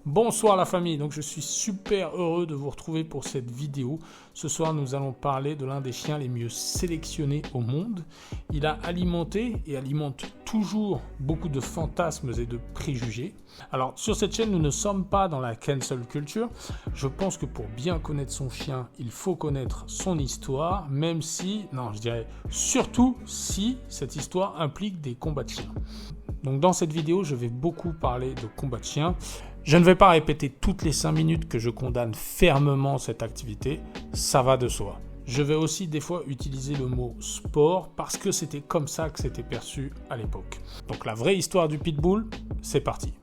Bonsoir la famille, donc je suis super heureux de vous retrouver pour cette vidéo. Ce soir nous allons parler de l'un des chiens les mieux sélectionnés au monde. Il a alimenté et alimente toujours beaucoup de fantasmes et de préjugés. Alors sur cette chaîne nous ne sommes pas dans la cancel culture. Je pense que pour bien connaître son chien, il faut connaître son histoire, même si, non je dirais surtout si cette histoire implique des combats de chiens. Donc dans cette vidéo je vais beaucoup parler de combats de chiens. Je ne vais pas répéter toutes les 5 minutes que je condamne fermement cette activité, ça va de soi. Je vais aussi des fois utiliser le mot sport parce que c'était comme ça que c'était perçu à l'époque. Donc la vraie histoire du pitbull, c'est parti.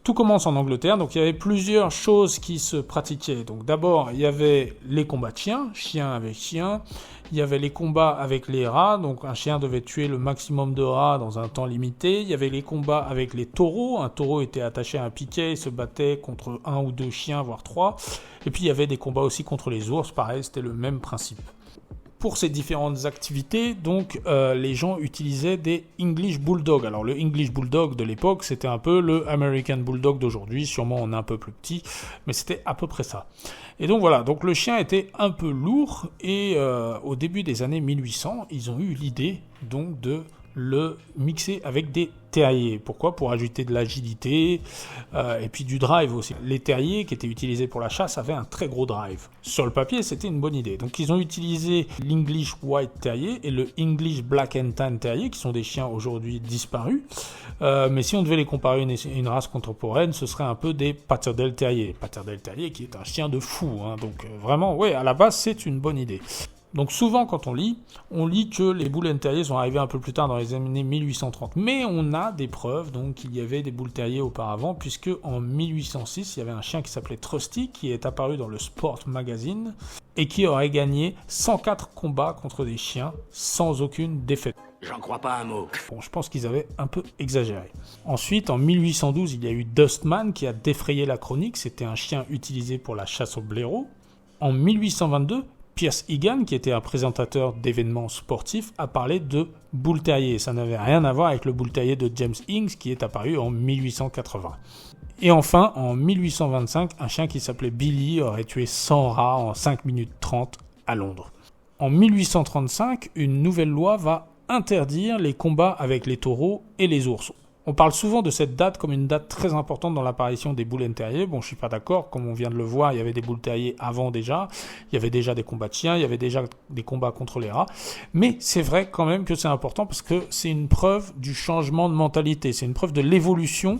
Tout commence en Angleterre, donc il y avait plusieurs choses qui se pratiquaient. Donc d'abord, il y avait les combats de chiens, chien avec chien. Il y avait les combats avec les rats, donc un chien devait tuer le maximum de rats dans un temps limité. Il y avait les combats avec les taureaux. Un taureau était attaché à un piquet et se battait contre 1 ou 2 chiens, voire 3. Et puis il y avait des combats aussi contre les ours, pareil, c'était le même principe. Pour ces différentes activités, donc, les gens utilisaient des English Bulldog. Alors le English Bulldog de l'époque, c'était un peu le American Bulldog d'aujourd'hui, sûrement on est un peu plus petit, mais c'était à peu près ça. Et donc voilà, donc le chien était un peu lourd et au début des années 1800, ils ont eu l'idée donc de le mixer avec des terriers. Pourquoi ? Pour ajouter de l'agilité et puis du drive aussi. Les terriers qui étaient utilisés pour la chasse avaient un très gros drive. Sur le papier, c'était une bonne idée. Donc ils ont utilisé l'English White Terrier et le English Black and Tan Terrier, qui sont des chiens aujourd'hui disparus. Mais si on devait les comparer à une race contemporaine, ce serait un peu des Patterdale Terriers. Patterdale Terrier qui est un chien de fou. Donc vraiment, ouais, à la base, c'est une bonne idée. Donc souvent quand on lit que les Bull Terriers sont arrivés un peu plus tard dans les années 1830. Mais on a des preuves donc qu'il y avait des Bull Terriers auparavant, puisque en 1806, il y avait un chien qui s'appelait Trusty, qui est apparu dans le Sport Magazine, et qui aurait gagné 104 combats contre des chiens, sans aucune défaite. J'en crois pas un mot. Bon, je pense qu'ils avaient un peu exagéré. Ensuite, en 1812, il y a eu Dustman qui a défrayé la chronique, c'était un chien utilisé pour la chasse au blaireau. En 1822, Pierce Egan, qui était un présentateur d'événements sportifs, a parlé de Bull Terrier. Ça n'avait rien à voir avec le Bull Terrier de James Inks, qui est apparu en 1880. Et enfin, en 1825, un chien qui s'appelait Billy aurait tué 100 rats en 5 minutes 30 à Londres. En 1835, une nouvelle loi va interdire les combats avec les taureaux et les ours. On parle souvent de cette date comme une date très importante dans l'apparition des Bull Terriers. Bon, je suis pas d'accord, comme on vient de le voir, il y avait des Bull Terriers avant déjà, il y avait déjà des combats de chiens, il y avait déjà des combats contre les rats, mais c'est vrai quand même que c'est important parce que c'est une preuve du changement de mentalité, c'est une preuve de l'évolution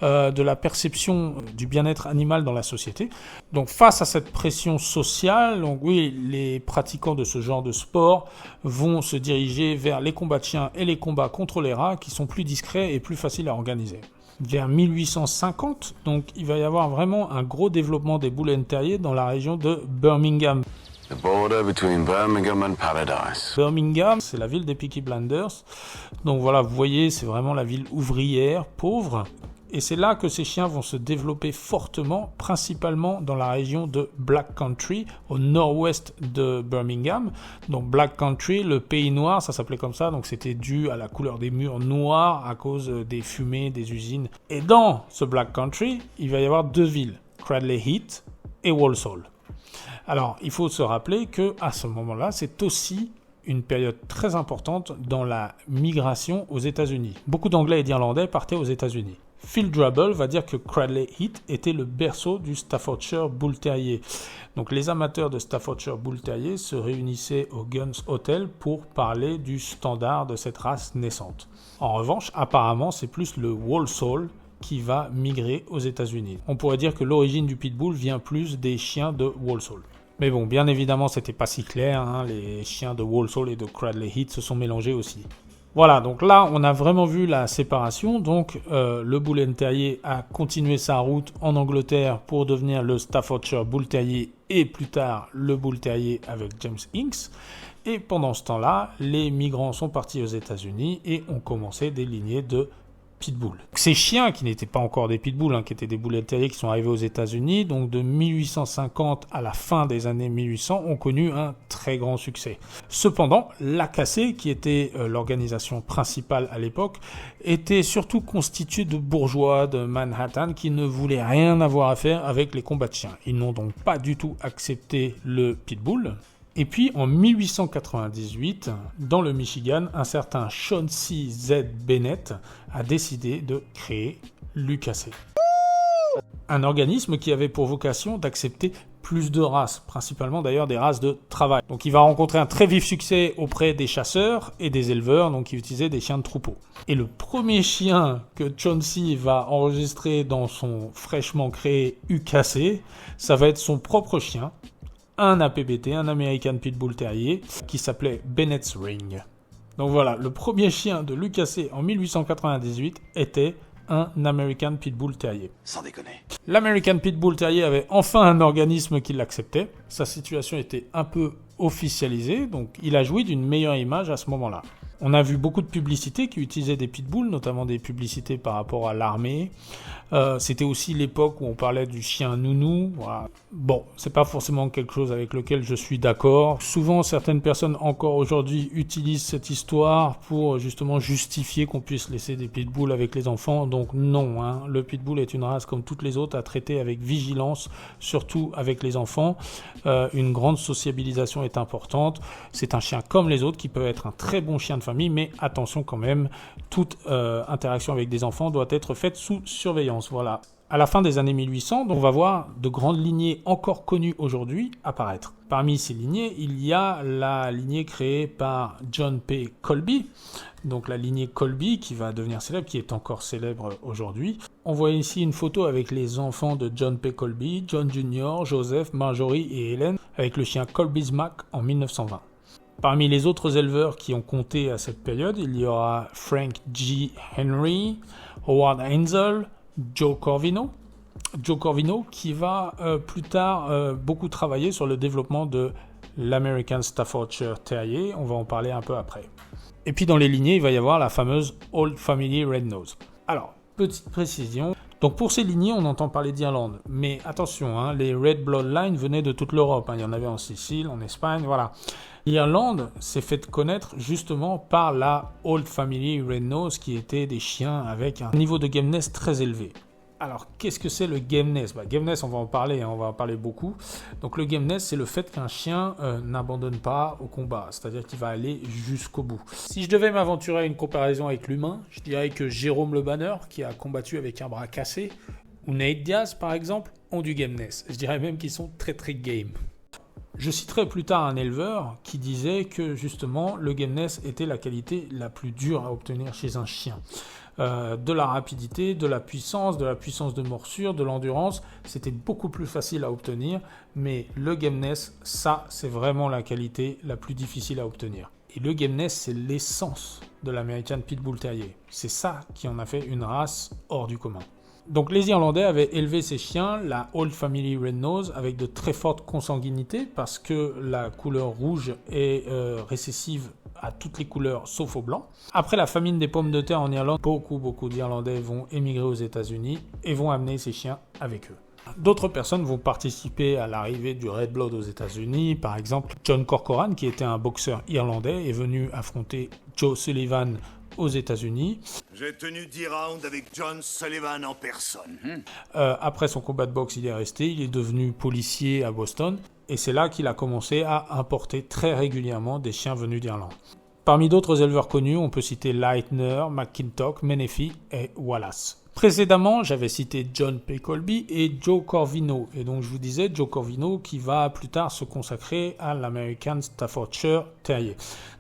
de la perception du bien-être animal dans la société. Donc face à cette pression sociale, donc oui, les pratiquants de ce genre de sport vont se diriger vers les combats de chiens et les combats contre les rats qui sont plus discrets et plus faciles à organiser. Vers 1850, donc il va y avoir vraiment un gros développement des Bull Terriers dans la région de Birmingham. The border between Birmingham and Paradise. Birmingham, c'est la ville des Peaky Blinders. Donc voilà, vous voyez, c'est vraiment la ville ouvrière, pauvre. Et c'est là que ces chiens vont se développer fortement, principalement dans la région de Black Country, au nord-ouest de Birmingham. Donc Black Country, le pays noir, ça s'appelait comme ça, donc c'était dû à la couleur des murs noirs à cause des fumées des usines. Et dans ce Black Country, il va y avoir 2 villes, Cradley Heath et Walsall. Alors, il faut se rappeler qu'à ce moment-là, c'est aussi une période très importante dans la migration aux États-Unis. Beaucoup d'Anglais et d'Irlandais partaient aux États-Unis. Phil Drabble va dire que Cradley Heath était le berceau du Staffordshire Bull Terrier. Donc les amateurs de Staffordshire Bull Terrier se réunissaient au Guns Hotel pour parler du standard de cette race naissante. En revanche, apparemment, c'est plus le Walsall qui va migrer aux États-Unis. On pourrait dire que l'origine du pitbull vient plus des chiens de Walsall. Mais bon, bien évidemment, c'était pas si clair, les chiens de Walsall et de Cradley Heath se sont mélangés aussi. Voilà, donc là, on a vraiment vu la séparation. Donc, le Bull Terrier a continué sa route en Angleterre pour devenir le Staffordshire Bull Terrier et plus tard le Bull Terrier avec James Inks. Et pendant ce temps-là, les migrants sont partis aux États-Unis et ont commencé des lignées de pitbull. Ces chiens, qui n'étaient pas encore des pitbulls, qui étaient des Bull Terriers qui sont arrivés aux États-Unis, donc de 1850 à la fin des années 1800, ont connu un très grand succès. Cependant, l'AKC, qui était l'organisation principale à l'époque, était surtout constituée de bourgeois de Manhattan qui ne voulaient rien avoir à faire avec les combats de chiens. Ils n'ont donc pas du tout accepté le pitbull. Et puis en 1898, dans le Michigan, un certain Chauncey Z. Bennett a décidé de créer l'UKC. Un organisme qui avait pour vocation d'accepter plus de races, principalement d'ailleurs des races de travail. Donc il va rencontrer un très vif succès auprès des chasseurs et des éleveurs, donc qui utilisaient des chiens de troupeau. Et le premier chien que Chauncey va enregistrer dans son fraîchement créé UKC, ça va être son propre chien, un APBT, un American Pitbull Terrier, qui s'appelait Bennett's Ring. Donc voilà, le premier chien de l'UKC en 1898 était un American Pitbull Terrier. Sans déconner. L'American Pitbull Terrier avait enfin un organisme qui l'acceptait. Sa situation était un peu officialisée, donc il a joui d'une meilleure image à ce moment-là. On a vu beaucoup de publicités qui utilisaient des pitbulls, notamment des publicités par rapport à l'armée. C'était aussi l'époque où on parlait du chien nounou. Voilà. Bon, c'est pas forcément quelque chose avec lequel je suis d'accord. Souvent, certaines personnes encore aujourd'hui utilisent cette histoire pour justement justifier qu'on puisse laisser des pitbulls avec les enfants. Donc non, le pitbull est une race comme toutes les autres à traiter avec vigilance, surtout avec les enfants. Une grande sociabilisation est importante. C'est un chien comme les autres qui peut être un très bon chien de famille, mais attention quand même, toute interaction avec des enfants doit être faite sous surveillance. Voilà. À la fin des années 1800, on va voir de grandes lignées encore connues aujourd'hui apparaître. Parmi ces lignées, il y a la lignée créée par John P. Colby, donc la lignée Colby qui va devenir célèbre, qui est encore célèbre aujourd'hui. On voit ici une photo avec les enfants de John P. Colby, John Jr., Joseph, Marjorie et Helen, avec le chien Colby's Mac en 1920. Parmi les autres éleveurs qui ont compté à cette période, il y aura Frank G. Henry, Howard Heinzel, Joe Corvino. Joe Corvino qui va plus tard beaucoup travailler sur le développement de l'American Staffordshire Terrier. On va en parler un peu après. Et puis dans les lignées, il va y avoir la fameuse Old Family Red Nose. Alors, petite précision. Donc pour ces lignées, on entend parler d'Irlande. Mais attention, les Red Bloodline venaient de toute l'Europe. Il y en avait en Sicile, en Espagne, voilà. L'Irlande s'est fait connaître justement par la Old Family Red Nose qui étaient des chiens avec un niveau de gameness très élevé. Alors, qu'est-ce que c'est le gameness ? Gameness, on va en parler beaucoup. Donc le gameness, c'est le fait qu'un chien n'abandonne pas au combat, c'est-à-dire qu'il va aller jusqu'au bout. Si je devais m'aventurer à une comparaison avec l'humain, je dirais que Jérôme Le Banner, qui a combattu avec un bras cassé, ou Nate Diaz par exemple, ont du gameness. Je dirais même qu'ils sont très très game. Je citerai plus tard un éleveur qui disait que justement le gameness était la qualité la plus dure à obtenir chez un chien. De la rapidité, de la puissance de morsure, de l'endurance, c'était beaucoup plus facile à obtenir, mais le gameness, ça c'est vraiment la qualité la plus difficile à obtenir. Et le gameness, c'est l'essence de l'American Pitbull Terrier. C'est ça qui en a fait une race hors du commun. Donc les Irlandais avaient élevé ces chiens, la Old Family Red Nose, avec de très fortes consanguinités parce que la couleur rouge est récessive à toutes les couleurs sauf au blanc. Après la famine des pommes de terre en Irlande, beaucoup d'Irlandais vont émigrer aux États-Unis et vont amener ces chiens avec eux. D'autres personnes vont participer à l'arrivée du Red Blood aux États-Unis. Par exemple, John Corcoran, qui était un boxeur irlandais, est venu affronter Joe Sullivan aux États-Unis. J'ai tenu 10 rounds avec John Sullivan en personne. Après son combat de boxe, il est resté. Il est devenu policier à Boston. Et c'est là qu'il a commencé à importer très régulièrement des chiens venus d'Irlande. Parmi d'autres éleveurs connus, on peut citer Leitner, McClintock, Menefee et Wallace. Précédemment, j'avais cité John P. Colby et Joe Corvino. Et donc je vous disais Joe Corvino qui va plus tard se consacrer à l'American Staffordshire Terrier.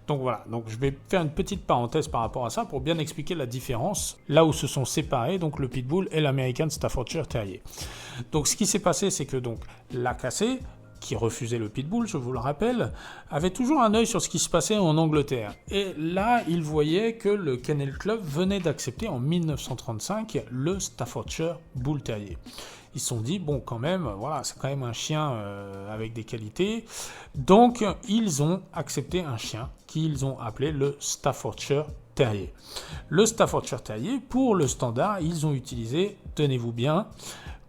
Donc voilà, donc je vais faire une petite parenthèse par rapport à ça pour bien expliquer la différence, là où se sont séparés donc le Pitbull et l'American Staffordshire Terrier. Donc ce qui s'est passé, c'est que donc l'AKC, qui refusait le Pitbull, je vous le rappelle, avait toujours un œil sur ce qui se passait en Angleterre. Et là, il voyait que le Kennel Club venait d'accepter en 1935 le Staffordshire Bull Terrier. Ils se sont dit, bon, quand même, voilà, c'est quand même un chien avec des qualités. Donc, ils ont accepté un chien qu'ils ont appelé le Staffordshire Terrier. Le Staffordshire Terrier, pour le standard, ils ont utilisé, tenez-vous bien,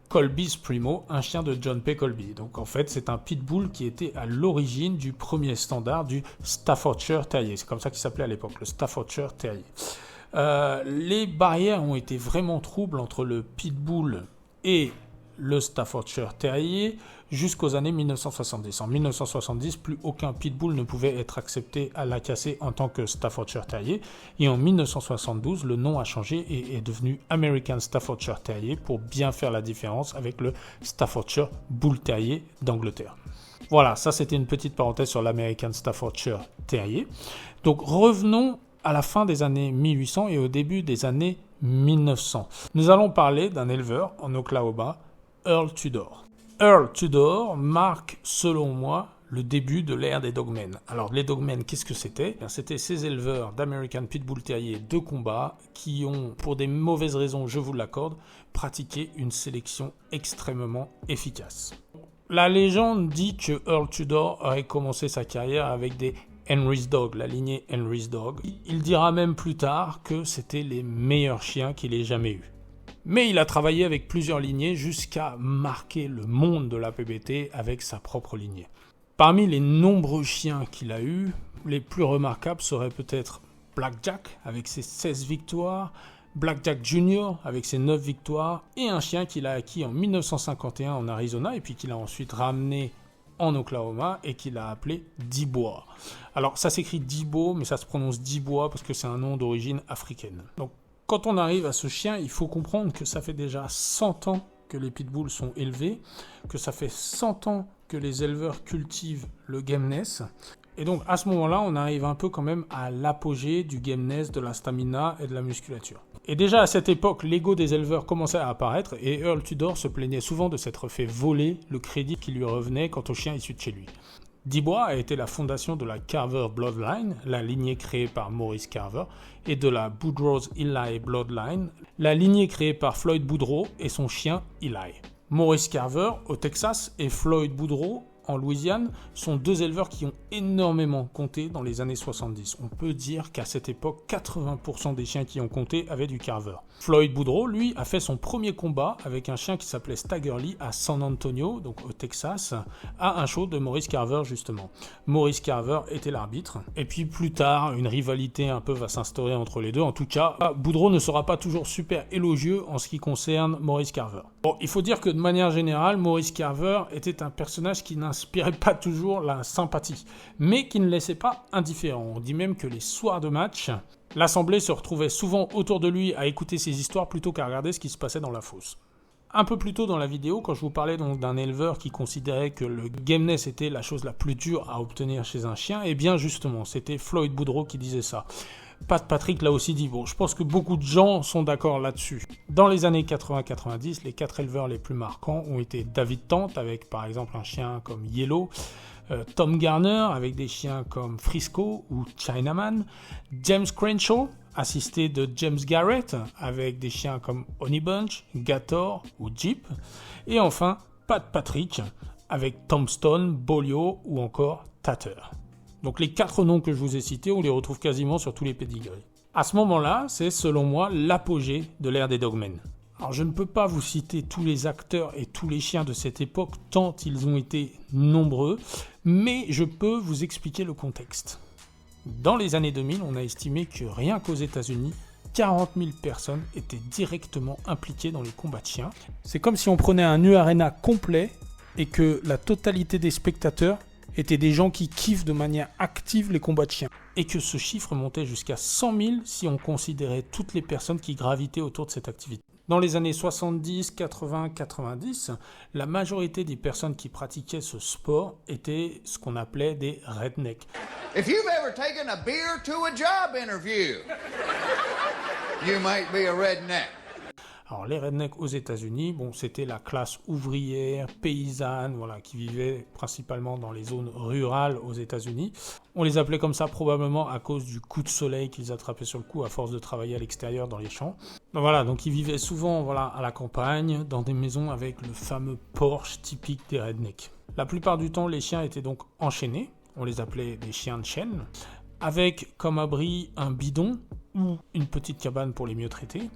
Colby's Primo, un chien de John P. Colby. Donc en fait, c'est un pitbull qui était à l'origine du premier standard du Staffordshire Terrier. C'est comme ça qu'il s'appelait à l'époque, le Staffordshire Terrier. Les barrières ont été vraiment troubles entre le pitbull et le Staffordshire Terrier jusqu'aux années 1970. En 1970, plus aucun pitbull ne pouvait être accepté à la casser en tant que Staffordshire Terrier. Et en 1972, le nom a changé et est devenu American Staffordshire Terrier pour bien faire la différence avec le Staffordshire Bull Terrier d'Angleterre. Voilà, ça c'était une petite parenthèse sur l'American Staffordshire Terrier. Donc revenons à la fin des années 1800 et au début des années 1900. Nous allons parler d'un éleveur en Oklahoma, Earl Tudor. Earl Tudor marque, selon moi, le début de l'ère des dogmen. Alors, les dogmen, qu'est-ce que c'était ? C'était ces éleveurs d'American Pitbull Terrier de combat qui ont, pour des mauvaises raisons, je vous l'accorde, pratiqué une sélection extrêmement efficace. La légende dit que Earl Tudor aurait commencé sa carrière avec des Henry's Dog, la lignée Henry's Dog. Il dira même plus tard que c'était les meilleurs chiens qu'il ait jamais eus. Mais il a travaillé avec plusieurs lignées jusqu'à marquer le monde de la PBT avec sa propre lignée. Parmi les nombreux chiens qu'il a eus, les plus remarquables seraient peut-être Blackjack avec ses 16 victoires, Blackjack Jr. avec ses 9 victoires, et un chien qu'il a acquis en 1951 en Arizona et puis qu'il a ensuite ramené en Oklahoma et qu'il a appelé Dibois. Alors ça s'écrit Dibo, mais ça se prononce Dibois parce que c'est un nom d'origine africaine. Donc quand on arrive à ce chien, il faut comprendre que ça fait déjà 100 ans que les pitbulls sont élevés, que ça fait 100 ans que les éleveurs cultivent le gameness. Et donc à ce moment-là, on arrive un peu quand même à l'apogée du gameness, de la stamina et de la musculature. Et déjà à cette époque, l'ego des éleveurs commençait à apparaître et Earl Tudor se plaignait souvent de s'être fait voler le crédit qui lui revenait quant aux chiens issus de chez lui. Dibois a été la fondation de la Carver Bloodline, la lignée créée par Maurice Carver, et de la Boudreau's Eli Bloodline, la lignée créée par Floyd Boudreau et son chien Eli. Maurice Carver au Texas et Floyd Boudreau en Louisiane sont deux éleveurs qui ont énormément compté dans les années 70. On peut dire qu'à cette époque, 80% des chiens qui ont compté avaient du Carver. Floyd Boudreau, lui, a fait son premier combat avec un chien qui s'appelait Staggerly à San Antonio, donc au Texas, à un show de Maurice Carver justement. Maurice Carver était l'arbitre. Et puis plus tard, une rivalité un peu va s'instaurer entre les deux. En tout cas, Boudreau ne sera pas toujours super élogieux en ce qui concerne Maurice Carver. Bon, il faut dire que de manière générale, Maurice Carver était un personnage qui n'inspirait pas toujours la sympathie, mais qui ne laissait pas indifférent. On dit même que les soirs de match, l'assemblée se retrouvait souvent autour de lui à écouter ses histoires plutôt qu'à regarder ce qui se passait dans la fosse. Un peu plus tôt dans la vidéo, quand je vous parlais donc d'un éleveur qui considérait que le gameness était la chose la plus dure à obtenir chez un chien, et bien justement, c'était Floyd Boudreau qui disait ça. Pat Patrick l'a aussi dit. Bon, je pense que beaucoup de gens sont d'accord là-dessus. Dans les années 80-90, les 4 éleveurs les plus marquants ont été David Tant, avec par exemple un chien comme Yellow, Tom Garner, avec des chiens comme Frisco ou Chinaman, James Crenshaw, assisté de James Garrett, avec des chiens comme Honey Bunch, Gator ou Jeep, et enfin Pat Patrick, avec Tombstone, Bolio ou encore Tatter. Donc les 4 noms que je vous ai cités, on les retrouve quasiment sur tous les pédigrés. À ce moment-là, c'est selon moi l'apogée de l'ère des dogmen. Alors je ne peux pas vous citer tous les acteurs et tous les chiens de cette époque, tant ils ont été nombreux, mais je peux vous expliquer le contexte. Dans les années 2000, on a estimé que rien qu'aux États-Unis, 40 000 personnes étaient directement impliquées dans les combats de chiens. C'est comme si on prenait un U-Arena complet et que la totalité des spectateurs étaient des gens qui kiffent de manière active les combats de chiens. Et que ce chiffre montait jusqu'à 100 000 si on considérait toutes les personnes qui gravitaient autour de cette activité. Dans les années 70, 80, 90, la majorité des personnes qui pratiquaient ce sport étaient ce qu'on appelait des rednecks. If you've ever taken a beer to a job interview, you might be a redneck. Alors les rednecks aux États-Unis, bon, c'était la classe ouvrière, paysanne, voilà, qui vivait principalement dans les zones rurales aux États-Unis. On les appelait comme ça probablement à cause du coup de soleil qu'ils attrapaient sur le cou à force de travailler à l'extérieur dans les champs. Donc voilà, donc ils vivaient souvent à la campagne, dans des maisons avec le fameux porche typique des rednecks. La plupart du temps, les chiens étaient donc enchaînés, on les appelait des chiens de chaîne, avec comme abri un bidon ou une petite cabane pour les mieux traités.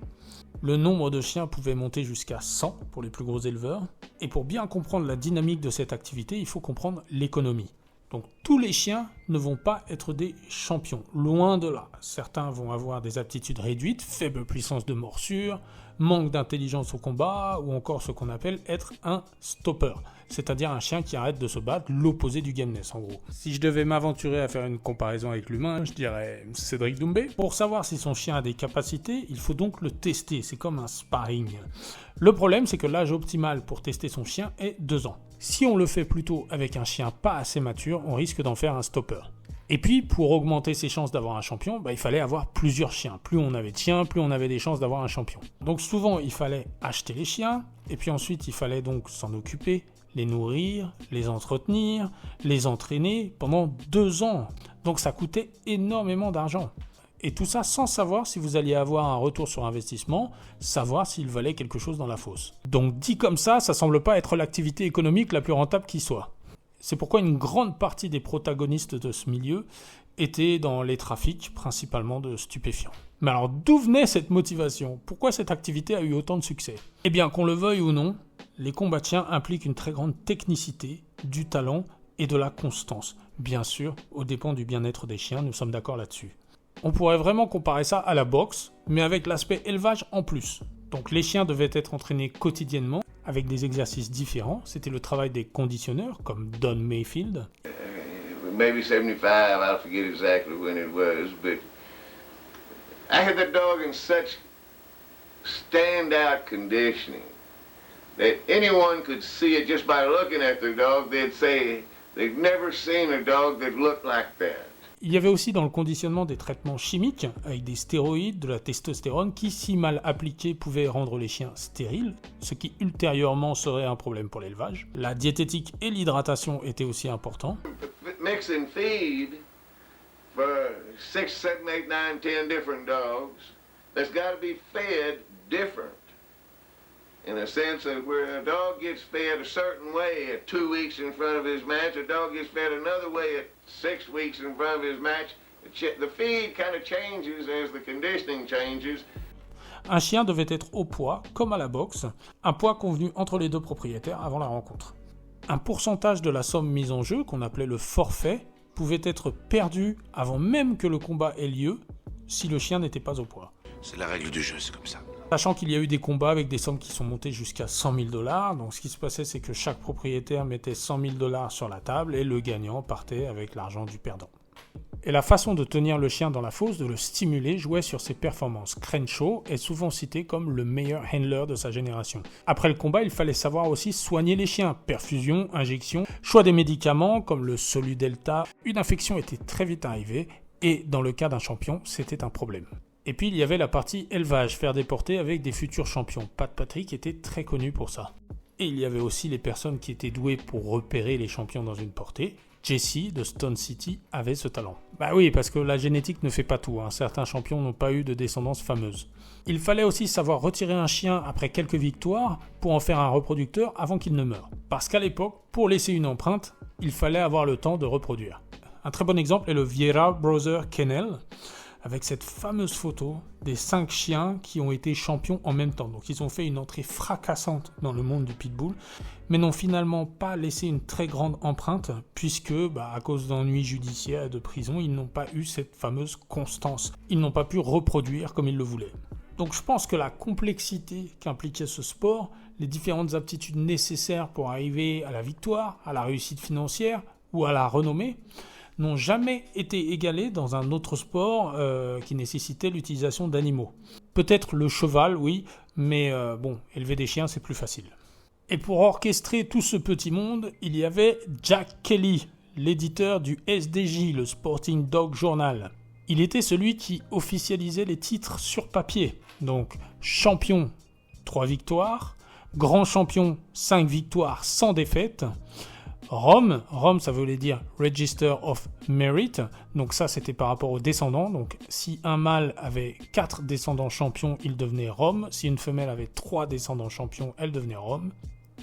Le nombre de chiens pouvait monter jusqu'à 100 pour les plus gros éleveurs. Et pour bien comprendre la dynamique de cette activité, il faut comprendre l'économie. Donc tous les chiens ne vont pas être des champions, loin de là. Certains vont avoir des aptitudes réduites, faible puissance de morsure, manque d'intelligence au combat, ou encore ce qu'on appelle être un stopper, c'est-à-dire un chien qui arrête de se battre, l'opposé du gameness en gros. Si je devais m'aventurer à faire une comparaison avec l'humain, je dirais Cédric Doumbé. Pour savoir si son chien a des capacités, il faut donc le tester, c'est comme un sparring. Le problème, c'est que l'âge optimal pour tester son chien est 2 ans. Si on le fait plutôt avec un chien pas assez mature, on risque d'en faire un stopper. Et puis, pour augmenter ses chances d'avoir un champion, il fallait avoir plusieurs chiens. Plus on avait de chiens, plus on avait des chances d'avoir un champion. Donc souvent, il fallait acheter les chiens, et puis ensuite, il fallait donc s'en occuper, les nourrir, les entretenir, les entraîner pendant 2 ans. Donc ça coûtait énormément d'argent. Et tout ça sans savoir si vous alliez avoir un retour sur investissement, savoir s'il valait quelque chose dans la fosse. Donc dit comme ça semble pas être l'activité économique la plus rentable qui soit. C'est pourquoi une grande partie des protagonistes de ce milieu étaient dans les trafics, principalement de stupéfiants. Mais alors d'où venait cette motivation ? Pourquoi cette activité a eu autant de succès ? Eh bien, qu'on le veuille ou non, les combats de chiens impliquent une très grande technicité, du talent et de la constance. Bien sûr, aux dépens du bien-être des chiens, nous sommes d'accord là-dessus. On pourrait vraiment comparer ça à la boxe, mais avec l'aspect élevage en plus. Donc les chiens devaient être entraînés quotidiennement, avec des exercices différents. C'était le travail des conditionneurs, comme Don Mayfield. Maybe 75, I forget exactly when it was, but I had that dog in such standout conditioning that anyone could see it just by looking at the dog. They'd say they'd never seen a dog that looked like that. Il y avait aussi dans le conditionnement des traitements chimiques, avec des stéroïdes, de la testostérone, qui, si mal appliqués, pouvaient rendre les chiens stériles, ce qui ultérieurement serait un problème pour l'élevage. La diététique et l'hydratation étaient aussi importants. Mix and feed for 6, 7, 8, 9, 10 different dogs. That's got to be fed different. In a sense that where a dog gets fed a certain way at 2 weeks in front of his match, a dog gets fed another way at 6 weeks in front of his match. The feed kind of changes as the conditioning changes. Un chien devait être au poids, comme à la boxe, un poids convenu entre les deux propriétaires avant la rencontre. Un pourcentage de la somme mise en jeu, qu'on appelait le forfait, pouvait être perdu avant même que le combat ait lieu, si le chien n'était pas au poids. C'est la règle du jeu, c'est comme ça. Sachant qu'il y a eu des combats avec des sommes qui sont montées jusqu'à 100 000 $, donc ce qui se passait, c'est que chaque propriétaire mettait 100 000 $ sur la table et le gagnant partait avec l'argent du perdant. Et la façon de tenir le chien dans la fosse, de le stimuler, jouait sur ses performances. Crenshaw est souvent cité comme le meilleur handler de sa génération. Après le combat, il fallait savoir aussi soigner les chiens. Perfusion, injection, choix des médicaments comme le Solu-Delta. Une infection était très vite arrivée et dans le cas d'un champion, c'était un problème. Et puis il y avait la partie élevage, faire des portées avec des futurs champions. Pat Patrick était très connu pour ça. Et il y avait aussi les personnes qui étaient douées pour repérer les champions dans une portée. Jesse de Stone City avait ce talent. Bah oui, parce que la génétique ne fait pas tout, hein. Certains champions n'ont pas eu de descendance fameuse. Il fallait aussi savoir retirer un chien après quelques victoires pour en faire un reproducteur avant qu'il ne meure. Parce qu'à l'époque, pour laisser une empreinte, il fallait avoir le temps de reproduire. Un très bon exemple est le Vieira Brother Kennel, avec cette fameuse photo des 5 chiens qui ont été champions en même temps. Donc ils ont fait une entrée fracassante dans le monde du pitbull, mais n'ont finalement pas laissé une très grande empreinte, puisque, à cause d'ennuis judiciaires et de prison, ils n'ont pas eu cette fameuse constance. Ils n'ont pas pu reproduire comme ils le voulaient. Donc je pense que la complexité qu'impliquait ce sport, les différentes aptitudes nécessaires pour arriver à la victoire, à la réussite financière ou à la renommée, n'ont jamais été égalés dans un autre sport qui nécessitait l'utilisation d'animaux. Peut-être le cheval, oui, mais élever des chiens, c'est plus facile. Et pour orchestrer tout ce petit monde, il y avait Jack Kelly, l'éditeur du SDJ, le Sporting Dog Journal. Il était celui qui officialisait les titres sur papier. Donc, champion, 3 victoires, grand champion, 5 victoires sans défaite. Rome, ça voulait dire Register of Merit, donc ça c'était par rapport aux descendants, donc si un mâle avait 4 descendants champions, il devenait Rome, si une femelle avait 3 descendants champions, elle devenait Rome.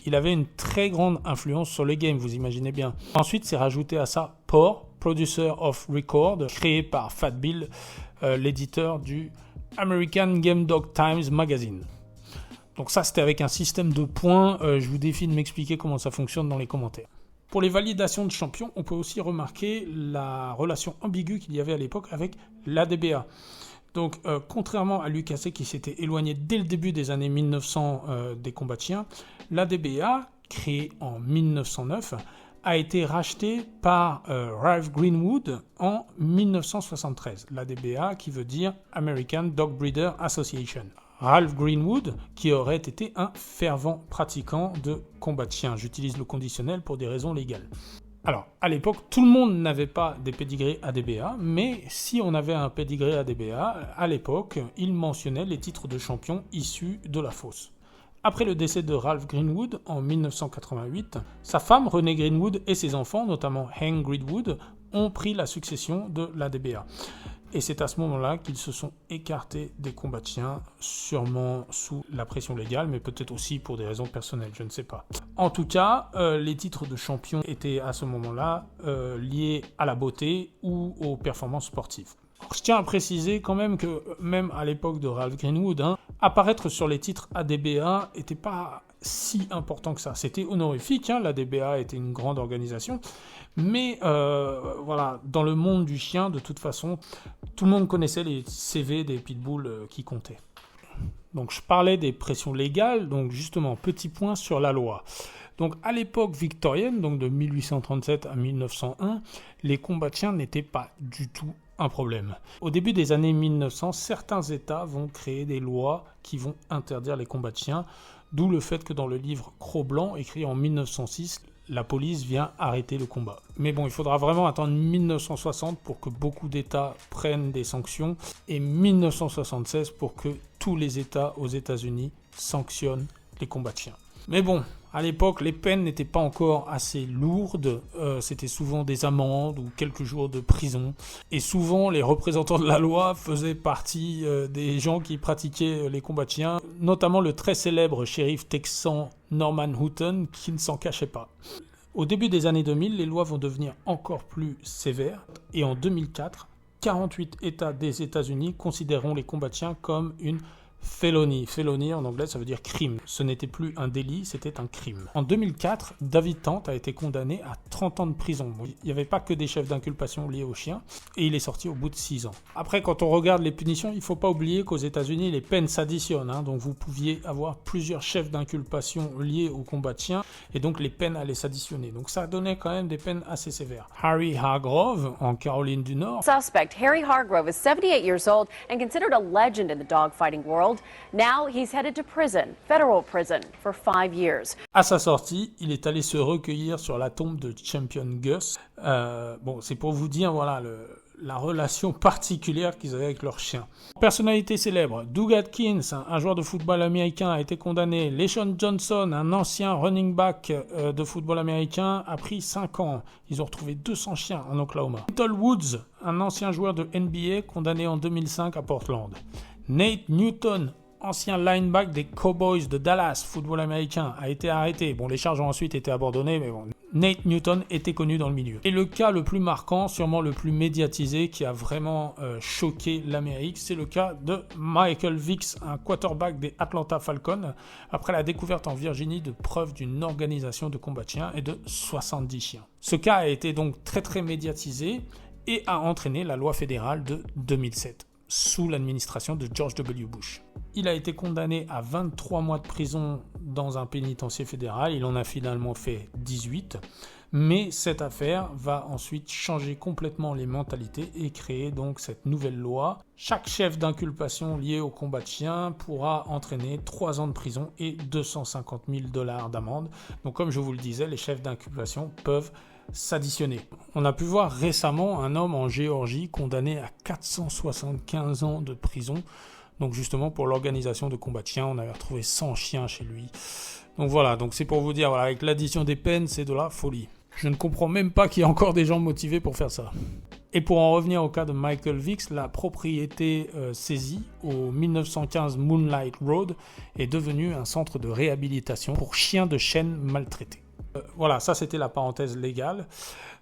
Il avait une très grande influence sur le game, vous imaginez bien. Ensuite c'est rajouté à ça Port Producer of Record, créé par Fat Bill, l'éditeur du American Game Dog Times Magazine. Donc ça, c'était avec un système de points. Je vous défie de m'expliquer comment ça fonctionne dans les commentaires. Pour les validations de champions, on peut aussi remarquer la relation ambiguë qu'il y avait à l'époque avec l'ADBA. Donc, contrairement à Lucasset qui s'était éloigné dès le début des années 1900 des combats de chiens, l'ADBA, créée en 1909, a été rachetée par Ralph Greenwood en 1973. L'ADBA qui veut dire American Dog Breeder Association. Ralph Greenwood, qui aurait été un fervent pratiquant de combat de chiens. J'utilise le conditionnel pour des raisons légales. Alors, à l'époque, tout le monde n'avait pas des pédigrés ADBA, mais si on avait un pédigré ADBA, à l'époque, il mentionnait les titres de champion issus de la fosse. Après le décès de Ralph Greenwood en 1988, sa femme Renée Greenwood et ses enfants, notamment Hank Greenwood, ont pris la succession de l'ADBA. Et c'est à ce moment-là qu'ils se sont écartés des combats de chiens, sûrement sous la pression légale, mais peut-être aussi pour des raisons personnelles, je ne sais pas. En tout cas, les titres de champion étaient à ce moment-là liés à la beauté ou aux performances sportives. Alors, je tiens à préciser quand même que, même à l'époque de Ralph Greenwood, apparaître sur les titres ADBA n'était pas si important que ça. C'était honorifique, l'ADBA était une grande organisation, mais voilà, dans le monde du chien, de toute façon, tout le monde connaissait les CV des pitbulls qui comptaient. Donc je parlais des pressions légales, donc justement, petit point sur la loi. Donc à l'époque victorienne, donc de 1837 à 1901, les combats de chiens n'étaient pas du tout un problème. Au début des années 1900, certains États vont créer des lois qui vont interdire les combats de chiens, d'où le fait que dans le livre Cros-Blanc, écrit en 1906, la police vient arrêter le combat. Mais bon, il faudra vraiment attendre 1960 pour que beaucoup d'États prennent des sanctions et 1976 pour que tous les États aux États-Unis sanctionnent les combats de chiens. Mais bon, à l'époque, les peines n'étaient pas encore assez lourdes, c'était souvent des amendes ou quelques jours de prison. Et souvent, les représentants de la loi faisaient partie des gens qui pratiquaient les combats de chiens, notamment le très célèbre shérif texan Norman Houghton, qui ne s'en cachait pas. Au début des années 2000, les lois vont devenir encore plus sévères, et en 2004, 48 États des États-Unis considéreront les combats de chiens comme une felony. Felony en anglais ça veut dire crime. Ce n'était plus un délit, c'était un crime. En 2004, David Tant a été condamné à 30 ans de prison. Bon, il n'y avait pas que des chefs d'inculpation liés aux chiens et il est sorti au bout de 6 ans. Après, quand on regarde les punitions, il ne faut pas oublier qu'aux États-Unis les peines s'additionnent. Donc vous pouviez avoir plusieurs chefs d'inculpation liés au combat de chiens et donc les peines allaient s'additionner. Donc ça donnait quand même des peines assez sévères. Harry Hargrove en Caroline du Nord. Suspect Harry Hargrove is 78 years old and considered a legend in the dogfighting world. Now he's headed to prison, federal prison, for 5 years. À sa sortie, il est allé se recueillir sur la tombe de Champion Gus. Bon, c'est pour vous dire, voilà, la relation particulière qu'ils avaient avec leur chien. Personnalité célèbre, Doug Atkins, un joueur de football américain, a été condamné. LeSean Johnson, un ancien running back de football américain, a pris 5 ans. Ils ont retrouvé 200 chiens en Oklahoma. Little Woods, un ancien joueur de NBA, condamné en 2005 à Portland. Nate Newton, ancien linebacker des Cowboys de Dallas, football américain, a été arrêté. Bon, les charges ont ensuite été abandonnées, mais bon. Nate Newton était connu dans le milieu. Et le cas le plus marquant, sûrement le plus médiatisé, qui a vraiment choqué l'Amérique, c'est le cas de Michael Vick, un quarterback des Atlanta Falcons, après la découverte en Virginie de preuves d'une organisation de combat de chiens et de 70 chiens. Ce cas a été donc très très médiatisé et a entraîné la loi fédérale de 2007. Sous l'administration de George W. Bush. Il a été condamné à 23 mois de prison dans un pénitencier fédéral, il en a finalement fait 18, mais cette affaire va ensuite changer complètement les mentalités et créer donc cette nouvelle loi. Chaque chef d'inculpation lié au combat de chiens pourra entraîner 3 ans de prison et 250 000 $ d'amende. Donc comme je vous le disais, les chefs d'inculpation peuvent s'additionner. On a pu voir récemment un homme en Géorgie condamné à 475 ans de prison, donc justement pour l'organisation de combats de chiens. On avait retrouvé 100 chiens chez lui. Donc voilà, donc c'est pour vous dire, voilà, avec l'addition des peines, c'est de la folie. Je ne comprends même pas qu'il y ait encore des gens motivés pour faire ça. Et pour en revenir au cas de Michael Vick, la propriété saisie au 1915 Moonlight Road est devenue un centre de réhabilitation pour chiens de chaîne maltraités. Voilà, ça c'était la parenthèse légale.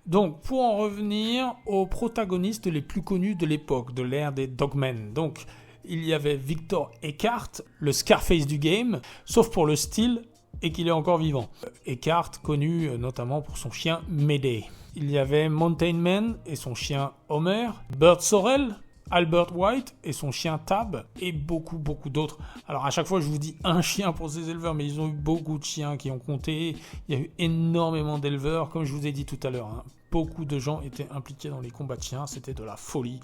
Donc, pour en revenir aux protagonistes les plus connus de l'époque, de l'ère des Dogmen. Donc, il y avait Victor Eckhardt, le Scarface du game, sauf pour le style et qu'il est encore vivant. Eckhardt, connu notamment pour son chien Mayday. Il y avait Mountain Man et son chien Homer, Bert Sorrell, Albert White et son chien Tab, et beaucoup d'autres. Alors à chaque fois je vous dis un chien pour ces éleveurs, mais ils ont eu beaucoup de chiens qui ont compté. Il y a eu énormément d'éleveurs, comme je vous ai dit tout à l'heure. Beaucoup de gens étaient impliqués dans les combats de chiens, c'était de la folie.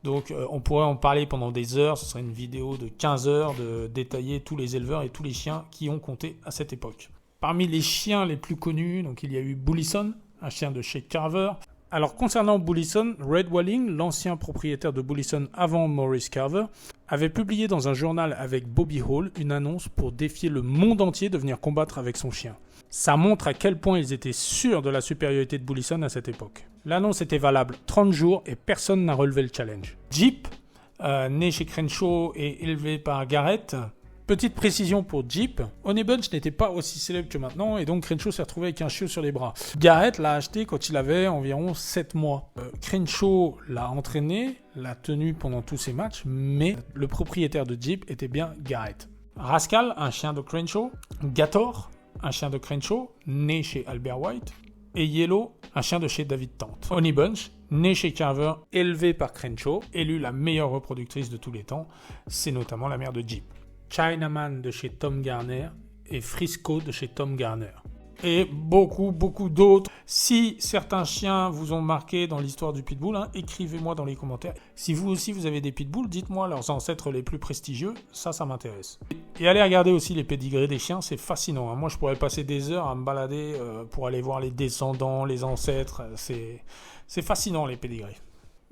Donc on pourrait en parler pendant des heures, ce serait une vidéo de 15 heures de détailler tous les éleveurs et tous les chiens qui ont compté à cette époque. Parmi les chiens les plus connus, donc il y a eu Bullison, un chien de chez Carver. Alors concernant Bullison, Red Walling, l'ancien propriétaire de Bullison avant Maurice Carver, avait publié dans un journal avec Bobby Hall une annonce pour défier le monde entier de venir combattre avec son chien. Ça montre à quel point ils étaient sûrs de la supériorité de Bullison à cette époque. L'annonce était valable 30 jours et personne n'a relevé le challenge. Jeep, né chez Crenshaw et élevé par Garrett. Petite précision pour Jeep, Honey Bunch n'était pas aussi célèbre que maintenant et donc Crenshaw s'est retrouvé avec un chiot sur les bras. Garrett l'a acheté quand il avait environ 7 mois. Crenshaw l'a entraîné, l'a tenu pendant tous ses matchs, mais le propriétaire de Jeep était bien Garrett. Rascal, un chien de Crenshaw. Gator, un chien de Crenshaw, né chez Albert White. Et Yellow, un chien de chez David Tant. Honey Bunch, né chez Carver, élevé par Crenshaw, élue la meilleure reproductrice de tous les temps, c'est notamment la mère de Jeep. Chinaman de chez Tom Garner et Frisco de chez Tom Garner. Et beaucoup d'autres. Si certains chiens vous ont marqué dans l'histoire du pitbull, écrivez-moi dans les commentaires. Si vous aussi vous avez des pitbulls, dites-moi leurs ancêtres les plus prestigieux, ça m'intéresse. Et allez regarder aussi les pédigrés des chiens, c'est fascinant. Moi je pourrais passer des heures à me balader pour aller voir les descendants, les ancêtres, c'est fascinant les pédigrés.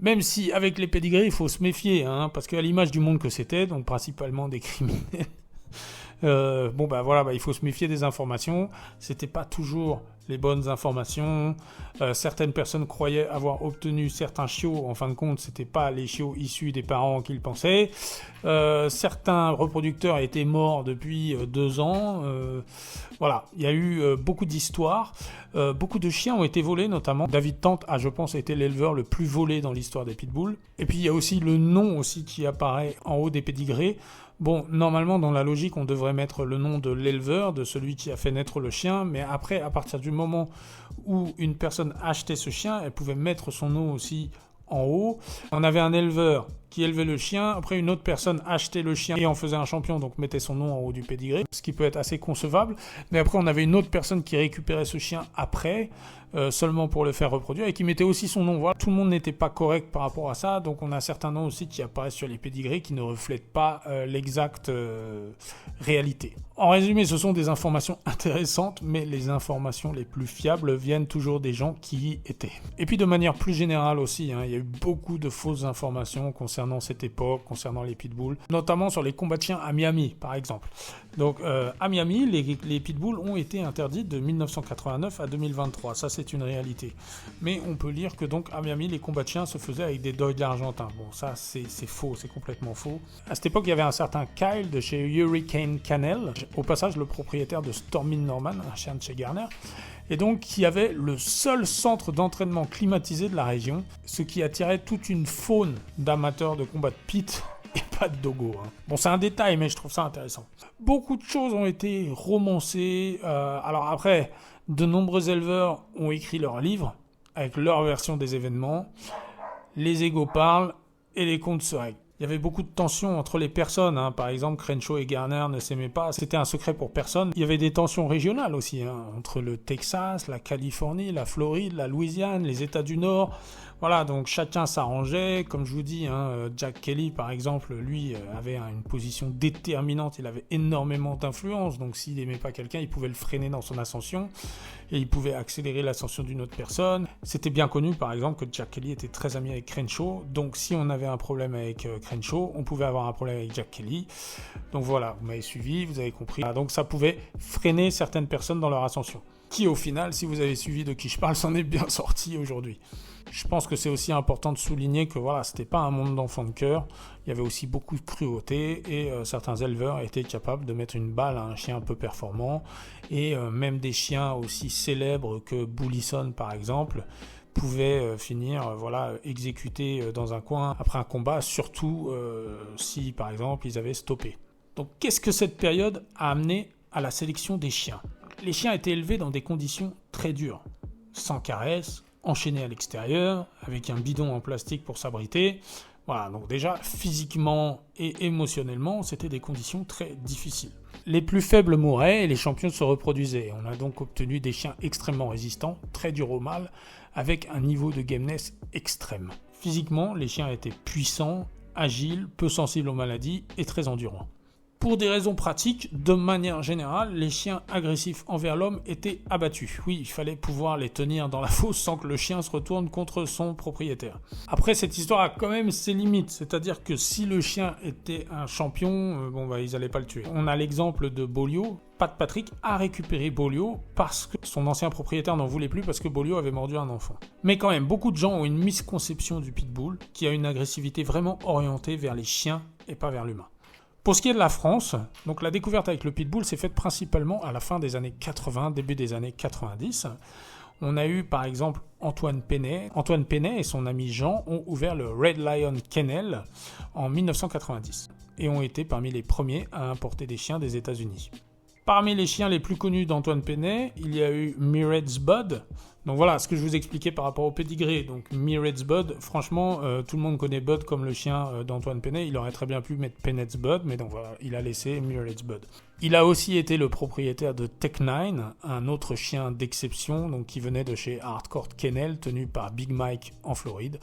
Même si, avec les pédigrés, il faut se méfier, parce qu'à l'image du monde que c'était, donc principalement des criminels, il faut se méfier des informations. C'était pas toujours les bonnes informations. Certaines personnes croyaient avoir obtenu certains chiots. En fin de compte, c'était pas les chiots issus des parents qu'ils pensaient. Certains reproducteurs étaient morts depuis 2 ans. Il y a eu beaucoup d'histoires. Beaucoup de chiens ont été volés, notamment. David Tant a, je pense, été l'éleveur le plus volé dans l'histoire des pitbulls. Et puis, il y a aussi le nom aussi qui apparaît en haut des pédigrés. Bon, normalement, dans la logique, on devrait mettre le nom de l'éleveur, de celui qui a fait naître le chien, mais après, à partir du moment où une personne achetait ce chien, elle pouvait mettre son nom aussi en haut. On avait un éleveur qui élevait le chien, après une autre personne achetait le chien et en faisait un champion, donc mettait son nom en haut du pédigré, ce qui peut être assez concevable. Mais après, on avait une autre personne qui récupérait ce chien après, seulement pour le faire reproduire, et qui mettait aussi son nom. Voilà, tout le monde n'était pas correct par rapport à ça, donc on a certains noms aussi qui apparaissent sur les pédigrés qui ne reflètent pas l'exacte réalité. En résumé, ce sont des informations intéressantes, mais les informations les plus fiables viennent toujours des gens qui y étaient. Et puis de manière plus générale aussi, il y a eu beaucoup de fausses informations concernant cette époque, concernant les pitbulls, notamment sur les combats de chiens à Miami, par exemple. Donc à Miami, les pitbulls ont été interdits de 1989 à 2023, ça c'est une réalité. Mais on peut lire que donc à Miami, les combats de chiens se faisaient avec des dogs argentins. Bon, ça c'est faux, c'est complètement faux. À cette époque, il y avait un certain Kyle de chez Hurricane Kennel, au passage le propriétaire de Stormy Norman, un chien de chez Garner, et donc qui avait le seul centre d'entraînement climatisé de la région, ce qui attirait toute une faune d'amateurs de combat de pit et pas de dogo. Bon, c'est un détail, mais je trouve ça intéressant. Beaucoup de choses ont été romancées. Alors après, de nombreux éleveurs ont écrit leurs livres avec leur version des événements. Les égos parlent et les comptes se règlent. Il y avait beaucoup de tensions entre les personnes. Par exemple, Crenshaw et Garner ne s'aimaient pas. C'était un secret pour personne. Il y avait des tensions régionales aussi, entre le Texas, la Californie, la Floride, la Louisiane, les États du Nord. Voilà, donc chacun s'arrangeait. Comme je vous dis, Jack Kelly, par exemple, lui, avait une position déterminante. Il avait énormément d'influence. Donc s'il n'aimait pas quelqu'un, il pouvait le freiner dans son ascension. Et il pouvait accélérer l'ascension d'une autre personne. C'était bien connu, par exemple, que Jack Kelly était très ami avec Crenshaw. Donc si on avait un problème avec Crenshaw, on pouvait avoir un problème avec Jack Kelly. Donc voilà, vous m'avez suivi, vous avez compris. Donc ça pouvait freiner certaines personnes dans leur ascension. Qui au final, si vous avez suivi de qui je parle, s'en est bien sorti aujourd'hui. Je pense que c'est aussi important de souligner que voilà, c'était pas un monde d'enfants de cœur. Il y avait aussi beaucoup de cruauté et certains éleveurs étaient capables de mettre une balle à un chien peu performant. Et même des chiens aussi célèbres que Bullison par exemple pouvaient finir exécutés dans un coin après un combat, surtout si par exemple ils avaient stoppé. Donc qu'est-ce que cette période a amené à la sélection des chiens ? Les chiens étaient élevés dans des conditions très dures, sans caresses, enchaînés à l'extérieur, avec un bidon en plastique pour s'abriter. Voilà, donc déjà, physiquement et émotionnellement, c'était des conditions très difficiles. Les plus faibles mouraient et les champions se reproduisaient. On a donc obtenu des chiens extrêmement résistants, très durs au mal, avec un niveau de gameness extrême. Physiquement, les chiens étaient puissants, agiles, peu sensibles aux maladies et très endurants. Pour des raisons pratiques, de manière générale, les chiens agressifs envers l'homme étaient abattus. Oui, il fallait pouvoir les tenir dans la fosse sans que le chien se retourne contre son propriétaire. Après, cette histoire a quand même ses limites, c'est-à-dire que si le chien était un champion, ils n'allaient pas le tuer. On a l'exemple de Bolio. Pat Patrick a récupéré Bolio parce que son ancien propriétaire n'en voulait plus parce que Bolio avait mordu un enfant. Mais quand même, beaucoup de gens ont une misconception du pitbull qui a une agressivité vraiment orientée vers les chiens et pas vers l'humain. Pour ce qui est de la France, donc la découverte avec le pitbull s'est faite principalement à la fin des années 80, début des années 90. On a eu par exemple Antoine Penet. Antoine Penet et son ami Jean ont ouvert le Red Lion Kennel en 1990 et ont été parmi les premiers à importer des chiens des États-Unis. Parmi les chiens les plus connus d'Antoine Penet, il y a eu Miret's Bud. Donc voilà ce que je vous expliquais par rapport au pédigré. Donc Miret's Bud, franchement, tout le monde connaît Bud comme le chien d'Antoine Penet. Il aurait très bien pu mettre Penet's Bud, mais donc voilà, il a laissé Miret's Bud. Il a aussi été le propriétaire de Tech9, un autre chien d'exception, donc qui venait de chez Hardcore Kennel, tenu par Big Mike en Floride,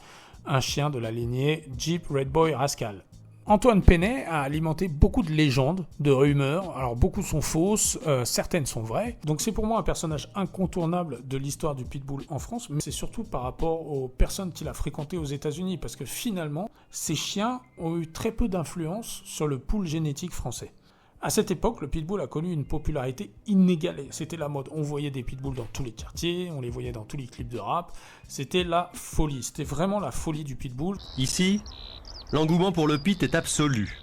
un chien de la lignée Jeep Red Boy Rascal. Antoine Penet a alimenté beaucoup de légendes, de rumeurs, alors beaucoup sont fausses, certaines sont vraies. Donc c'est pour moi un personnage incontournable de l'histoire du pitbull en France, mais c'est surtout par rapport aux personnes qu'il a fréquentées aux États-Unis, parce que finalement, ces chiens ont eu très peu d'influence sur le pool génétique français. À cette époque, le pitbull a connu une popularité inégalée. C'était la mode. On voyait des pitbulls dans tous les quartiers, on les voyait dans tous les clips de rap. C'était la folie. C'était vraiment la folie du pitbull. Ici, l'engouement pour le pit est absolu.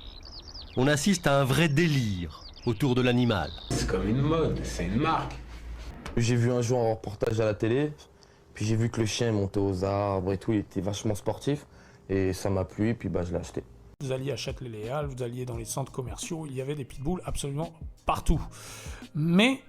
On assiste à un vrai délire autour de l'animal. C'est comme une mode, c'est une marque. J'ai vu un jour un reportage à la télé, puis j'ai vu que le chien montait aux arbres et tout, il était vachement sportif. Et ça m'a plu, et puis je l'ai acheté. Vous alliez à Châtelet-Léal, vous alliez dans les centres commerciaux, il y avait des pitbulls absolument partout. Mais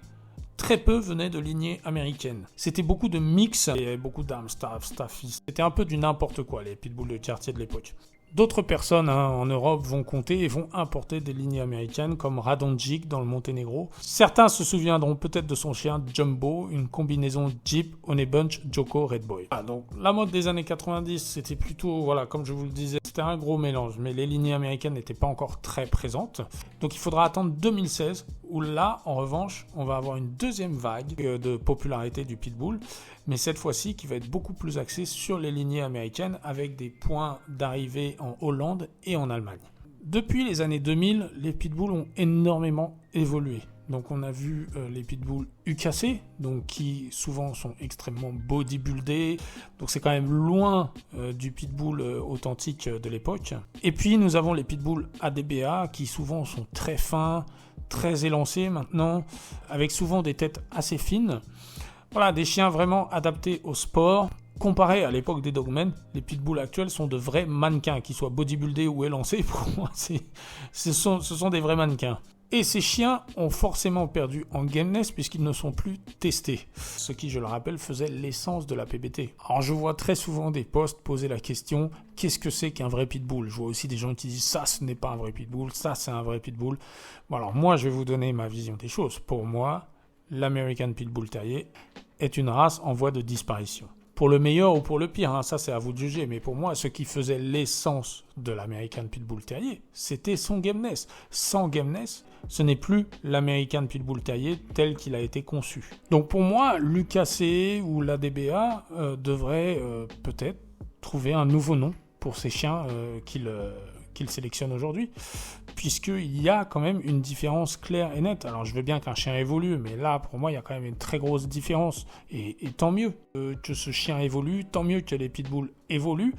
très peu venaient de lignées américaines. C'était beaucoup de mix, il y avait beaucoup d'Amstaff, Staffy. C'était un peu du n'importe quoi, les pitbulls de quartier de l'époque. D'autres personnes en Europe vont compter et vont importer des lignées américaines comme Radonjic dans le Monténégro. Certains se souviendront peut-être de son chien Jumbo, une combinaison Jeep, Honey Bunch, Joko, Red Boy. Donc la mode des années 90, c'était plutôt, comme je vous le disais, c'était un gros mélange, mais les lignées américaines n'étaient pas encore très présentes. Donc il faudra attendre 2016, où là, en revanche, on va avoir une deuxième vague de popularité du pitbull, mais cette fois-ci qui va être beaucoup plus axée sur les lignées américaines avec des points d'arrivée en Hollande et en Allemagne. Depuis les années 2000, les pitbulls ont énormément évolué. Donc on a vu les pitbulls UKC, donc qui souvent sont extrêmement bodybuildés, donc c'est quand même loin du pitbull authentique de l'époque. Et puis nous avons les pitbulls ADBA qui souvent sont très fins, très élancés maintenant, avec souvent des têtes assez fines. Voilà, des chiens vraiment adaptés au sport. Comparé à l'époque des dogmen, les pitbulls actuels sont de vrais mannequins, qu'ils soient bodybuildés ou élancés. Pour moi, ce sont des vrais mannequins. Et ces chiens ont forcément perdu en gameness puisqu'ils ne sont plus testés. Ce qui, je le rappelle, faisait l'essence de la PBT. Alors je vois très souvent des posts poser la question « Qu'est-ce que c'est qu'un vrai pitbull ?» Je vois aussi des gens qui disent « Ça, ce n'est pas un vrai pitbull, ça, c'est un vrai pitbull. » Bon alors moi, je vais vous donner ma vision des choses. Pour moi, l'American Pitbull Terrier est une race en voie de disparition. Pour le meilleur ou pour le pire, ça c'est à vous de juger, mais pour moi, ce qui faisait l'essence de l'American Pitbull Terrier, c'était son gameness. Sans gameness, ce n'est plus l'American Pitbull Terrier tel qu'il a été conçu. Donc pour moi, l'UKC ou l'ADBA devrait peut-être trouver un nouveau nom pour ces chiens qu'il sélectionne aujourd'hui, puisqu'il y a quand même une différence claire et nette. Alors je veux bien qu'un chien évolue, mais là pour moi il y a quand même une très grosse différence, et tant mieux que ce chien évolue, tant mieux que les pitbulls évoluent,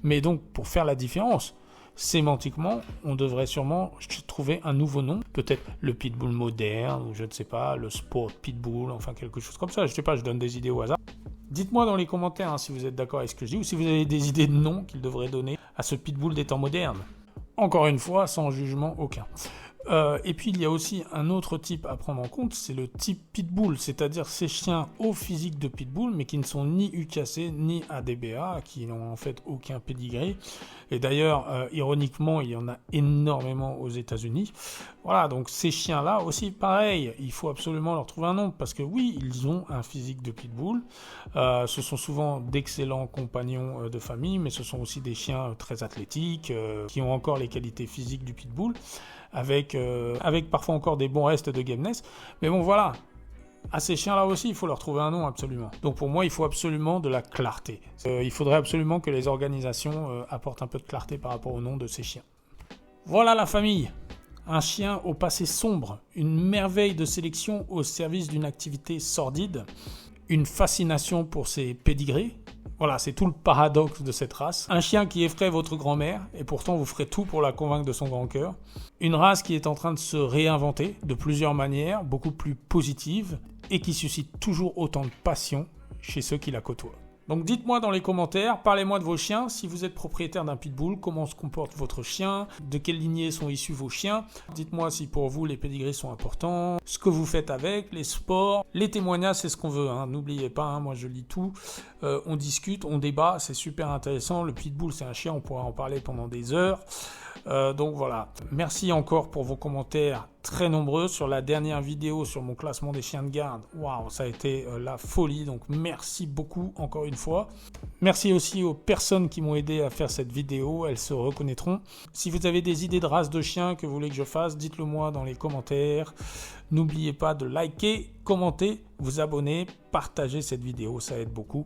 mais donc pour faire la différence, sémantiquement, on devrait sûrement trouver un nouveau nom, peut-être le pitbull moderne, ou je ne sais pas, le sport pitbull, enfin quelque chose comme ça, je sais pas, je donne des idées au hasard. Dites-moi dans les commentaires hein, si vous êtes d'accord avec ce que je dis, ou si vous avez des idées de noms qu'il devrait donner à ce pitbull des temps modernes. Encore une fois, sans jugement aucun. Et puis il y a aussi un autre type à prendre en compte, c'est le type pitbull, c'est-à-dire ces chiens au physique de pitbull, mais qui ne sont ni UKC ni ADBA, qui n'ont en fait aucun pédigré. Et d'ailleurs, ironiquement, il y en a énormément aux États-Unis. Voilà, donc ces chiens-là aussi, pareil, il faut absolument leur trouver un nom, parce que oui, ils ont un physique de pitbull. Ce sont souvent d'excellents compagnons de famille, mais ce sont aussi des chiens très athlétiques, qui ont encore les qualités physiques du pitbull. Avec parfois encore des bons restes de gameness. Mais bon, voilà, à ces chiens-là aussi, il faut leur trouver un nom absolument. Donc pour moi, il faut absolument de la clarté. Il faudrait absolument que les organisations apportent un peu de clarté par rapport au nom de ces chiens. Voilà la famille. Un chien au passé sombre, une merveille de sélection au service d'une activité sordide, une fascination pour ses pédigrés. Voilà, c'est tout le paradoxe de cette race. Un chien qui effraie votre grand-mère, et pourtant vous ferez tout pour la convaincre de son grand cœur. Une race qui est en train de se réinventer de plusieurs manières, beaucoup plus positives, et qui suscite toujours autant de passion chez ceux qui la côtoient. Donc dites-moi dans les commentaires, parlez-moi de vos chiens, si vous êtes propriétaire d'un pitbull, comment se comporte votre chien, de quelle lignée sont issus vos chiens. Dites-moi si pour vous les pédigrés sont importants, ce que vous faites avec, les sports, les témoignages, c'est ce qu'on veut, hein. N'oubliez pas, hein, moi je lis tout, on discute, on débat, c'est super intéressant. Le pitbull c'est un chien, on pourra en parler pendant des heures. Donc voilà, merci encore pour vos commentaires très nombreux sur la dernière vidéo sur mon classement des chiens de garde. Waouh, ça a été la folie, donc merci beaucoup encore une fois. Merci aussi aux personnes qui m'ont aidé à faire cette vidéo, elles se reconnaîtront. Si vous avez des idées de race de chiens que vous voulez que je fasse, dites-le moi dans les commentaires. N'oubliez pas de liker, commenter, vous abonner, partager cette vidéo, ça aide beaucoup.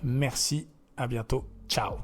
Merci, à bientôt, ciao.